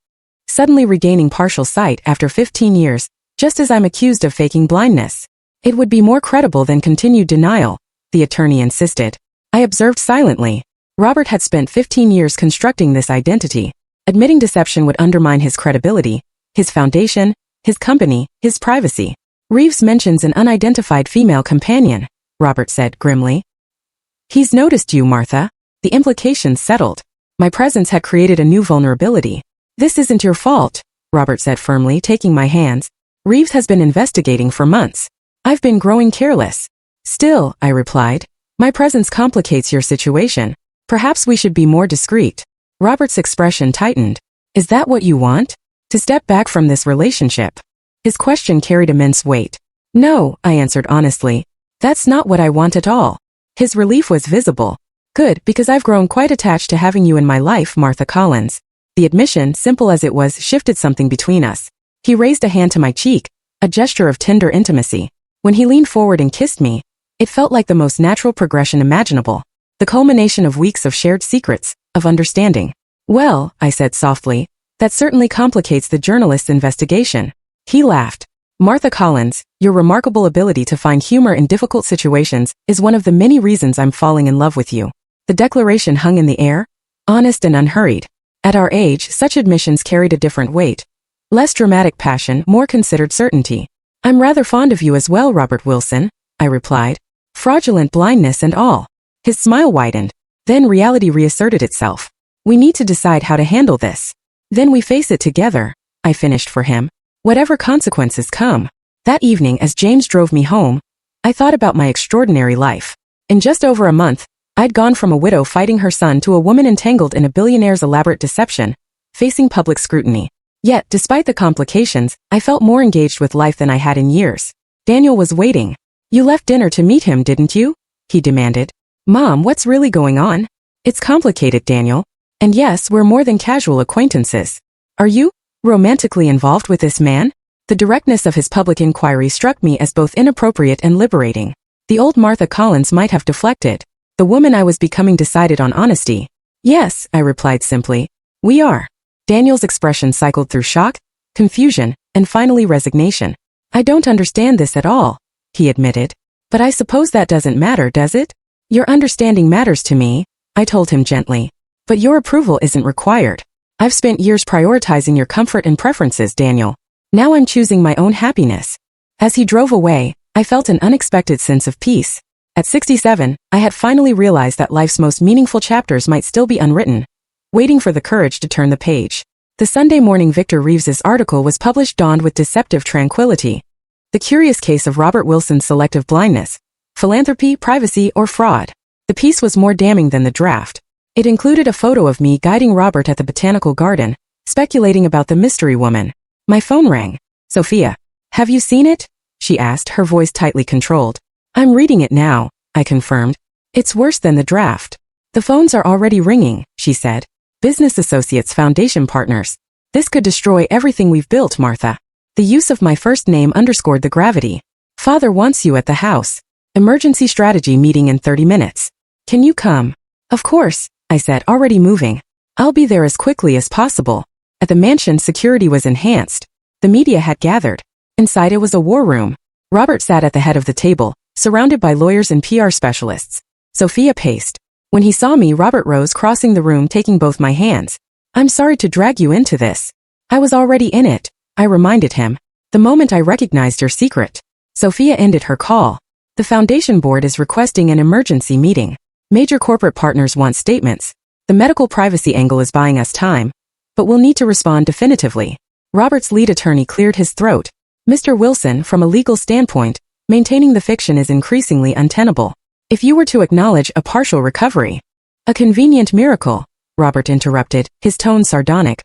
Suddenly regaining partial sight after 15 years, just as I'm accused of faking blindness. It would be more credible than continued denial, the attorney insisted. I observed silently. Robert had spent 15 years constructing this identity. Admitting deception would undermine his credibility, his foundation, his company, his privacy. Reeves mentions an unidentified female companion, Robert said grimly. He's noticed you, Martha. The implications settled. My presence had created a new vulnerability. This isn't your fault, Robert said firmly, taking my hands. Reeves has been investigating for months. I've been growing careless. Still, I replied, my presence complicates your situation. Perhaps we should be more discreet. Robert's expression tightened. Is that what you want? To step back from this relationship? His question carried immense weight. No, I answered honestly. That's not what I want at all. His relief was visible. Good, because I've grown quite attached to having you in my life, Martha Collins. The admission, simple as it was, shifted something between us. He raised a hand to my cheek, a gesture of tender intimacy. When he leaned forward and kissed me, it felt like the most natural progression imaginable. The culmination of weeks of shared secrets, of understanding. Well, I said softly, that certainly complicates the journalist's investigation. He laughed. Martha Collins, your remarkable ability to find humor in difficult situations is one of the many reasons I'm falling in love with you. The declaration hung in the air, honest and unhurried. At our age, such admissions carried a different weight. Less dramatic passion, more considered certainty. I'm rather fond of you as well, Robert Wilson, I replied. Fraudulent blindness and all. His smile widened. Then reality reasserted itself. We need to decide how to handle this. Then we face it together, I finished for him. Whatever consequences come. That evening, as James drove me home, I thought about my extraordinary life. In just over a month, I'd gone from a widow fighting her son to a woman entangled in a billionaire's elaborate deception, facing public scrutiny. Yet, despite the complications, I felt more engaged with life than I had in years. Daniel was waiting. You left dinner to meet him, didn't you? He demanded. Mom, what's really going on? It's complicated, Daniel. And yes, we're more than casual acquaintances. Are you romantically involved with this man? The directness of his public inquiry struck me as both inappropriate and liberating. The old Martha Collins might have deflected. The woman I was becoming decided on honesty. Yes, I replied simply. We are. Daniel's expression cycled through shock, confusion, and finally resignation. I don't understand this at all, he admitted. But I suppose that doesn't matter, does it? Your understanding matters to me, I told him gently. But your approval isn't required. I've spent years prioritizing your comfort and preferences, Daniel. Now I'm choosing my own happiness. As he drove away, I felt an unexpected sense of peace. At 67, I had finally realized that life's most meaningful chapters might still be unwritten, waiting for the courage to turn the page. The Sunday morning Victor Reeves's article was published dawned with deceptive tranquility. The curious case of Robert Wilson's selective blindness, philanthropy, privacy, or fraud. The piece was more damning than the draft. It included a photo of me guiding Robert at the botanical garden, speculating about the mystery woman. My phone rang. Sophia. Have you seen it? She asked, her voice tightly controlled. I'm reading it now, I confirmed. It's worse than the draft. The phones are already ringing, she said. Business associates, foundation partners. This could destroy everything we've built, Martha. The use of my first name underscored the gravity. Father wants you at the house. Emergency strategy meeting in 30 minutes. Can you come? Of course, I said, already moving. I'll be there as quickly as possible. At the mansion, security was enhanced. The media had gathered. Inside it was a war room. Robert sat at the head of the table, surrounded by lawyers and PR specialists. Sophia paced. When he saw me, Robert rose, crossing the room, taking both my hands. I'm sorry to drag you into this. I was already in it, I reminded him. The moment I recognized your secret. Sophia ended her call. The foundation board is requesting an emergency meeting. Major corporate partners want statements. The medical privacy angle is buying us time, but we'll need to respond definitively. Robert's lead attorney cleared his throat. Mr. Wilson, from a legal standpoint, maintaining the fiction is increasingly untenable. If you were to acknowledge a partial recovery, a convenient miracle, Robert interrupted, his tone sardonic.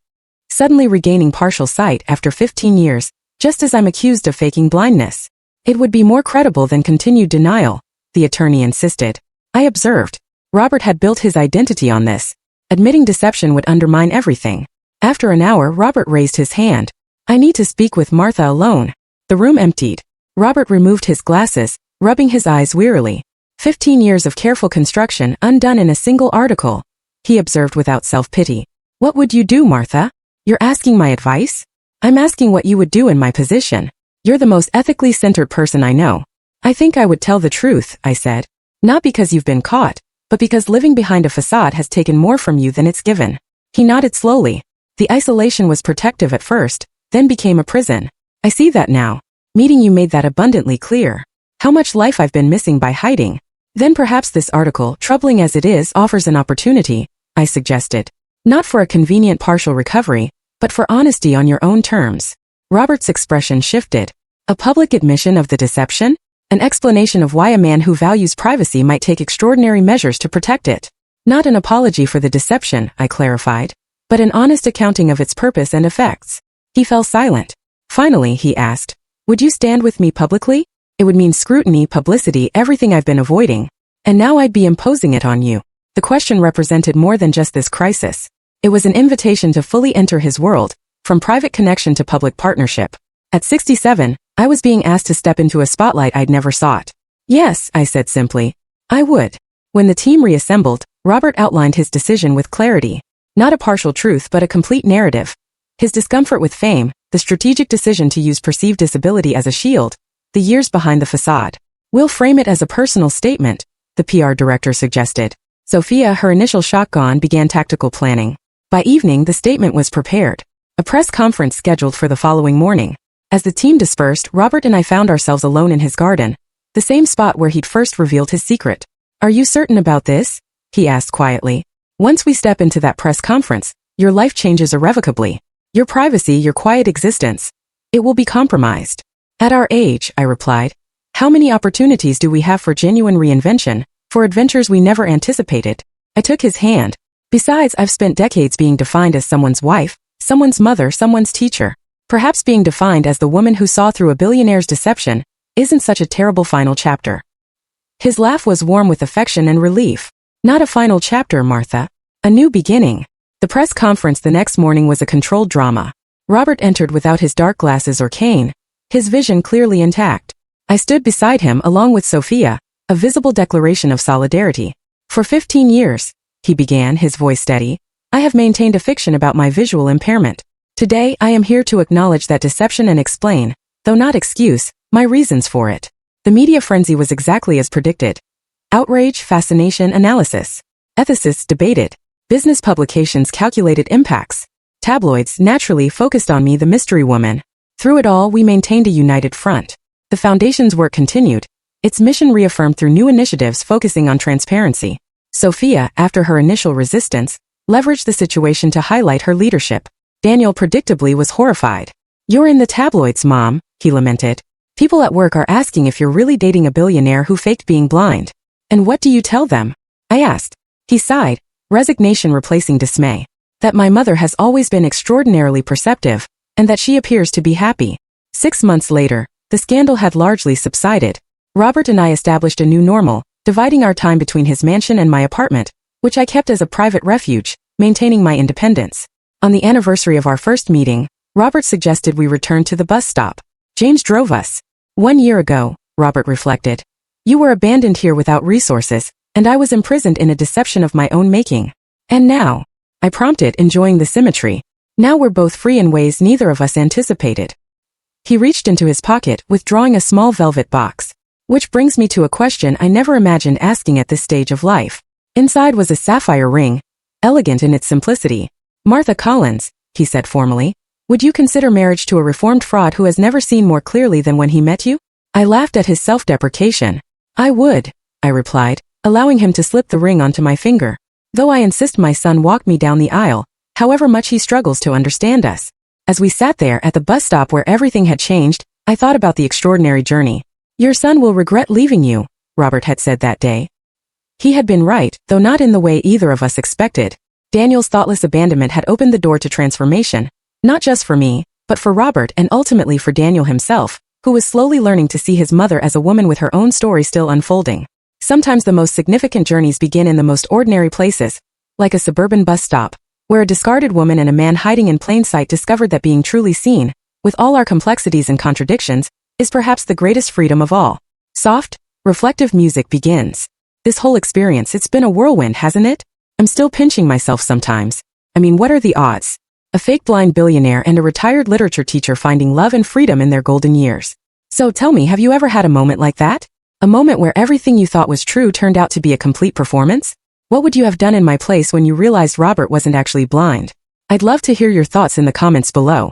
Suddenly regaining partial sight after 15 years, just as I'm accused of faking blindness. It would be more credible than continued denial, the attorney insisted. I observed. Robert had built his identity on this. Admitting deception would undermine everything. After an hour, Robert raised his hand. I need to speak with Martha alone. The room emptied. Robert removed his glasses, rubbing his eyes wearily. 15 years of careful construction undone in a single article. He observed without self-pity. What would you do, Martha? You're asking my advice? I'm asking what you would do in my position. You're the most ethically centered person I know. I think I would tell the truth, I said. Not because you've been caught, but because living behind a facade has taken more from you than it's given. He nodded slowly. The isolation was protective at first, then became a prison. I see that now. Meeting you made that abundantly clear. How much life I've been missing by hiding. Then perhaps this article, troubling as it is, offers an opportunity, I suggested. Not for a convenient partial recovery, but for honesty on your own terms. Robert's expression shifted. A public admission of the deception? An explanation of why a man who values privacy might take extraordinary measures to protect it. Not an apology for the deception, I clarified, but an honest accounting of its purpose and effects. He fell silent. Finally, he asked, would you stand with me publicly? It would mean scrutiny, publicity, everything I've been avoiding. And now I'd be imposing it on you. The question represented more than just this crisis. It was an invitation to fully enter his world, from private connection to public partnership. At 67, I was being asked to step into a spotlight I'd never sought. Yes, I said simply. I would. When the team reassembled, Robert outlined his decision with clarity. Not a partial truth but a complete narrative. His discomfort with fame, the strategic decision to use perceived disability as a shield, the years behind the facade. We'll frame it as a personal statement, the PR director suggested. Sophia, her initial shock gone, began tactical planning. By evening, the statement was prepared. A press conference scheduled for the following morning. As the team dispersed, Robert and I found ourselves alone in his garden, the same spot where he'd first revealed his secret. Are you certain about this? He asked quietly. Once we step into that press conference, your life changes irrevocably. Your privacy, your quiet existence. It will be compromised. At our age, I replied, how many opportunities do we have for genuine reinvention, for adventures we never anticipated? I took his hand. Besides, I've spent decades being defined as someone's wife, someone's mother, someone's teacher. Perhaps being defined as the woman who saw through a billionaire's deception isn't such a terrible final chapter. His laugh was warm with affection and relief. Not a final chapter, Martha. A new beginning. The press conference the next morning was a controlled drama. Robert entered without his dark glasses or cane, his vision clearly intact. I stood beside him along with Sophia, a visible declaration of solidarity. For 15 years, he began, his voice steady, I have maintained a fiction about my visual impairment. Today, I am here to acknowledge that deception and explain, though not excuse, my reasons for it. The media frenzy was exactly as predicted. Outrage, fascination, analysis. Ethicists debated. Business publications calculated impacts. Tabloids naturally focused on me, the mystery woman. Through it all, we maintained a united front. The foundation's work continued, its mission reaffirmed through new initiatives focusing on transparency. Sophia, after her initial resistance, leveraged the situation to highlight her leadership. Daniel predictably was horrified. You're in the tabloids, Mom, he lamented. People at work are asking if you're really dating a billionaire who faked being blind. And what do you tell them? I asked. He sighed, resignation replacing dismay. That my mother has always been extraordinarily perceptive, and that she appears to be happy. 6 months later, the scandal had largely subsided. Robert and I established a new normal, dividing our time between his mansion and my apartment, which I kept as a private refuge, maintaining my independence. On the anniversary of our first meeting, Robert suggested we return to the bus stop. James drove us. 1 year ago, Robert reflected. You were abandoned here without resources, and I was imprisoned in a deception of my own making. And now, I prompted, enjoying the symmetry. Now we're both free in ways neither of us anticipated. He reached into his pocket, withdrawing a small velvet box. Which brings me to a question I never imagined asking at this stage of life. Inside was a sapphire ring, elegant in its simplicity. Martha Collins, he said formally, would you consider marriage to a reformed fraud who has never seen more clearly than when he met you? I laughed at his self-deprecation. I would, I replied, allowing him to slip the ring onto my finger. Though I insist my son walk me down the aisle, however much he struggles to understand us. As we sat there at the bus stop where everything had changed, I thought about the extraordinary journey. Your son will regret leaving you, Robert had said that day. He had been right, though not in the way either of us expected. Daniel's thoughtless abandonment had opened the door to transformation, not just for me, but for Robert and ultimately for Daniel himself, who was slowly learning to see his mother as a woman with her own story still unfolding. Sometimes the most significant journeys begin in the most ordinary places, like a suburban bus stop, where a discarded woman and a man hiding in plain sight discovered that being truly seen, with all our complexities and contradictions, is perhaps the greatest freedom of all. Soft, reflective music begins. This whole experience, it's been a whirlwind, hasn't it? I'm still pinching myself sometimes. I mean, what are the odds? A fake blind billionaire and a retired literature teacher finding love and freedom in their golden years. So tell me, have you ever had a moment like that? A moment where everything you thought was true turned out to be a complete performance? What would you have done in my place when you realized Robert wasn't actually blind? I'd love to hear your thoughts in the comments below.